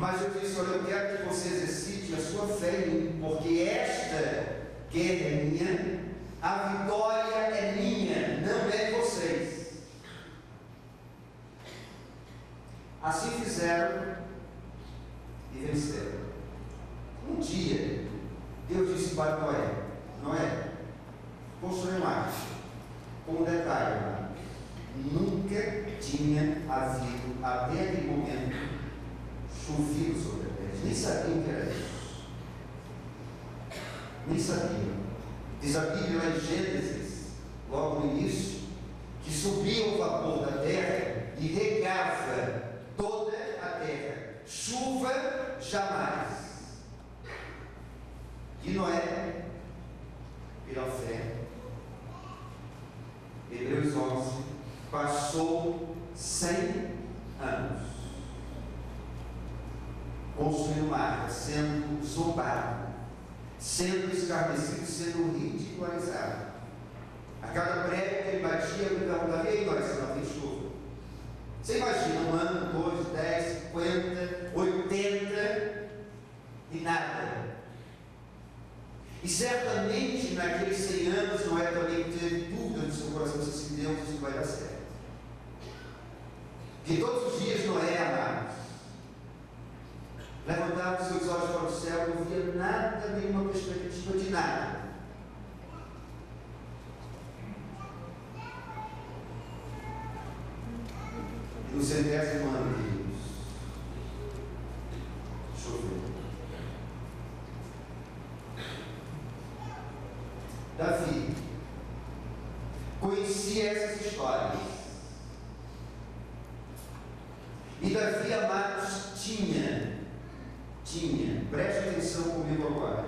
Mas eu disse: olha, eu quero que você exercite a sua fé em mim, porque esta guerra é minha, a vitória é minha, não é de vocês. Assim fizeram e venceram. Um dia, Deus disse para Noé: Noé, construa um arco. Com um detalhe: nunca tinha havido, até aquele momento, chovido sobre a terra. Nem sabiam que era isso. Nem sabiam. Diz a Bíblia lá em Gênesis, logo no início, que subia o vapor da terra e regava toda a terra. Chuva jamais. E Noé, pela fé, Hebreus 11, passou 100 anos construindo uma arca, sendo zombado, sendo escarnecido, sendo ridicularizado. A cada prego que ele batia, ele perguntava: e aí, Noé, você não tem chuva? Você imagina um ano, 2, 10, 50, 80 e nada. E certamente naqueles 100 anos Noé também teve dúvida no seu coração se Deus isso vai dar certo. Que todos os dias Noé, amados, levantava os seus olhos para o céu e não via nada, nenhuma perspectiva de nada. E no 100º ano de Deus, choveu. Davi conhecia essas histórias. E Davi, amados, tinha, preste atenção comigo agora.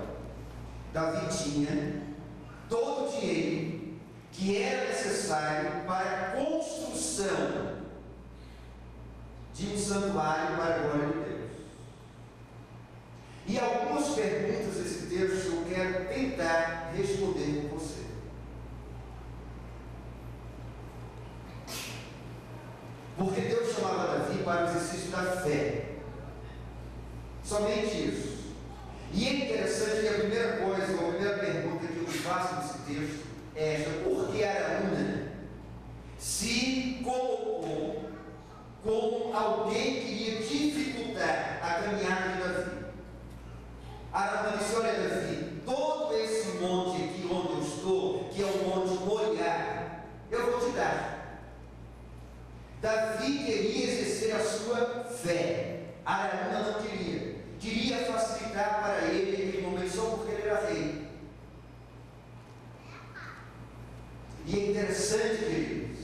Davi tinha todo o dinheiro que era necessário para a construção de um santuário para a glória de Deus. E algumas perguntas desse texto eu quero tentar responder com você. Porque Deus chamava Davi para o exercício da fé. Somente isso. E é interessante que a primeira coisa, a primeira pergunta que eu faço nesse texto é esta: por que Araúna se colocou como alguém que iria dificultar a caminhada de Davi? Araúna disse: olha, Davi, todo esse monte aqui onde eu estou, que é o monte Moriá, eu vou te dar. Davi queria exercer a sua fé. Araúna não queria. Queria facilitar para ele aquele momento só porque ele era rei. E é interessante, queridos,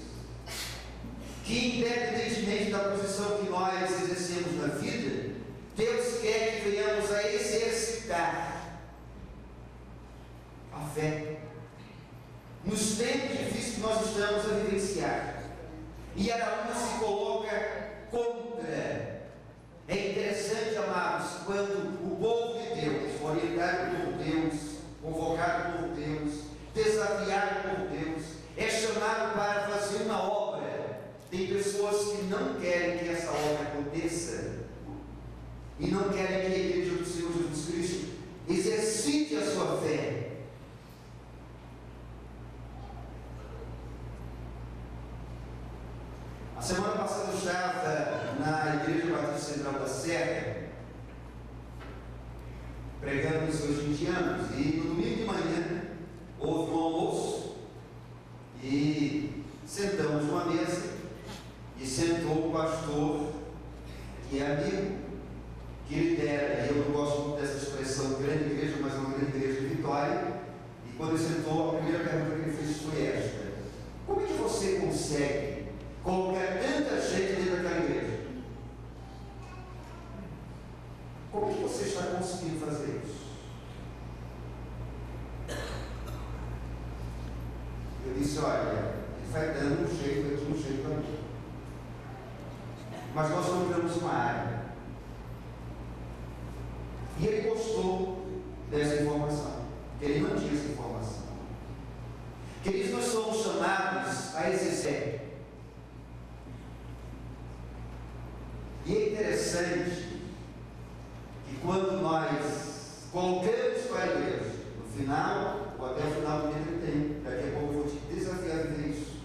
que independentemente da posição que nós exercemos na vida, Deus quer que venhamos a exercitar a fé nos tempos difíceis que nós estamos a vivenciar. E Araúna se coloca contra. É interessante, amados, quando o povo de Deus, orientado por Deus, convocado por Deus, desafiado por Deus, é chamado para fazer uma obra. Tem pessoas que não querem que essa obra aconteça e não querem que a igreja do Senhor Jesus Cristo exercite a sua fé. A semana passada eu estava na Igreja Batista Central da Serra, pregando nos seus 20 anos, e no domingo de manhã houve um almoço e sentamos numa mesa e sentou o pastor que é amigo, que lidera, e eu não gosto muito dessa expressão grande igreja, mas é uma grande igreja de Vitória. E quando ele sentou, a primeira pergunta que ele fez foi esta: como é que você consegue colocar tanta gente dentro daquela igreja? Como é que você está conseguindo fazer isso? Eu disse: olha, ele vai dando um jeito aqui, um jeito ali. Mas nós não temos uma área. E ele gostou dessa informação, porque ele não tinha essa informação. Queridos, nós somos chamados a exercer. E é interessante que quando nós colocamos para a igreja, no final, ou até o final do primeiro tempo, daqui a pouco eu vou te desafiar a viver isso,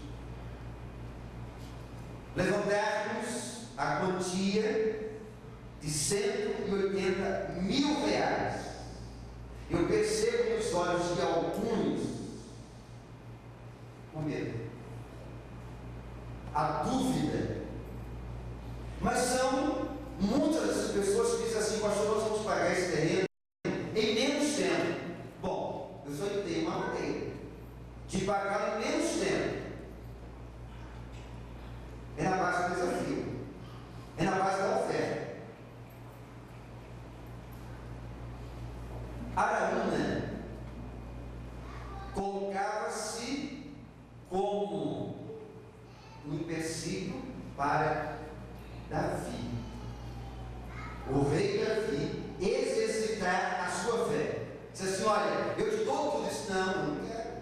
levantarmos a quantia de 180 mil reais. Eu percebo nos olhos de alguns o medo, a dúvida, mas são muitas das pessoas que dizem assim: pastor, nós vamos pagar esse terreno em menos tempo. Bom, eu só tenho uma maneira de pagar em menos tempo. É na base do desafio, é na base da oferta. Araúna colocava-se como um empecilho para Davi, o rei Davi, exercitar a sua fé. Diz assim: olha, eu te dou tudo isso. Não, eu não quero.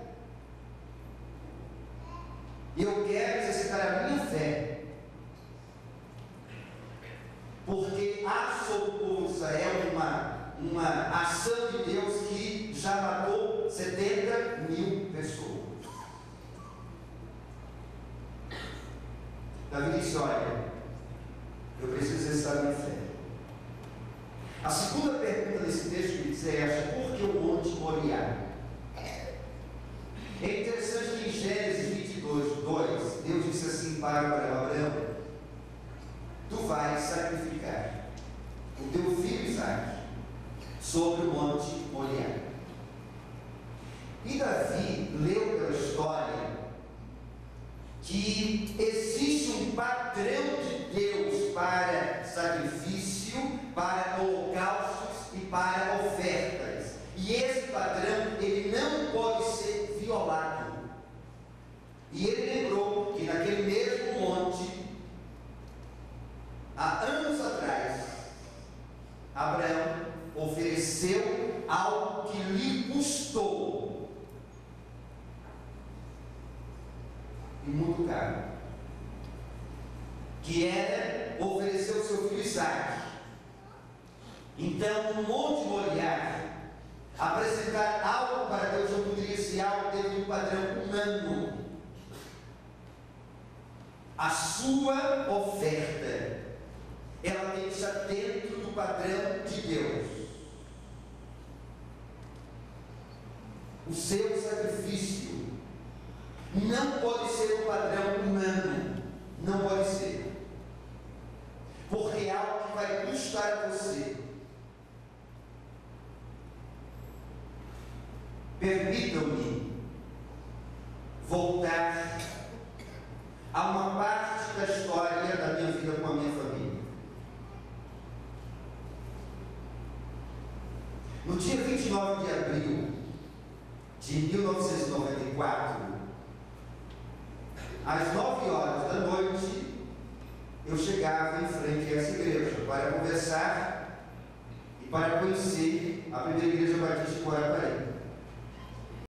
Eu quero exercitar a minha fé, porque há sobre o povo de Israel uma ação de Deus que já matou 70 mil pessoas. Davi disse: olha, eu preciso exercitar a minha fé. A segunda pergunta desse texto que diz é esta: por que o Monte Moriá? É interessante que em Gênesis 22, 2, Deus disse assim para Abraão: tu vais sacrificar o teu filho Isaque sobre o Monte Moriá. E Davi leu pela história que existe um padrão de Deus para sacrifício, para holocaustos e para ofertas. E esse padrão, ele não pode ser violado. E ele lembrou que naquele mesmo monte, há anos atrás, Abraão ofereceu algo que lhe custou e muito caro, que era oferecer o seu filho Isaque. Então, no Monte Moriá, apresentar algo para Deus não poderia ser algo dentro de um padrão humano. A sua oferta, ela tem que estar dentro do padrão de Deus. O seu sacrifício não pode ser um padrão humano, não pode ser, porque é algo que vai custar a você. Permitam-me voltar a uma parte da história da minha vida com a minha família. No dia 29 de abril de 1994, às 9 horas da noite, eu chegava em frente a essa igreja para conversar e para conhecer a primeira igreja batista de Corapaí.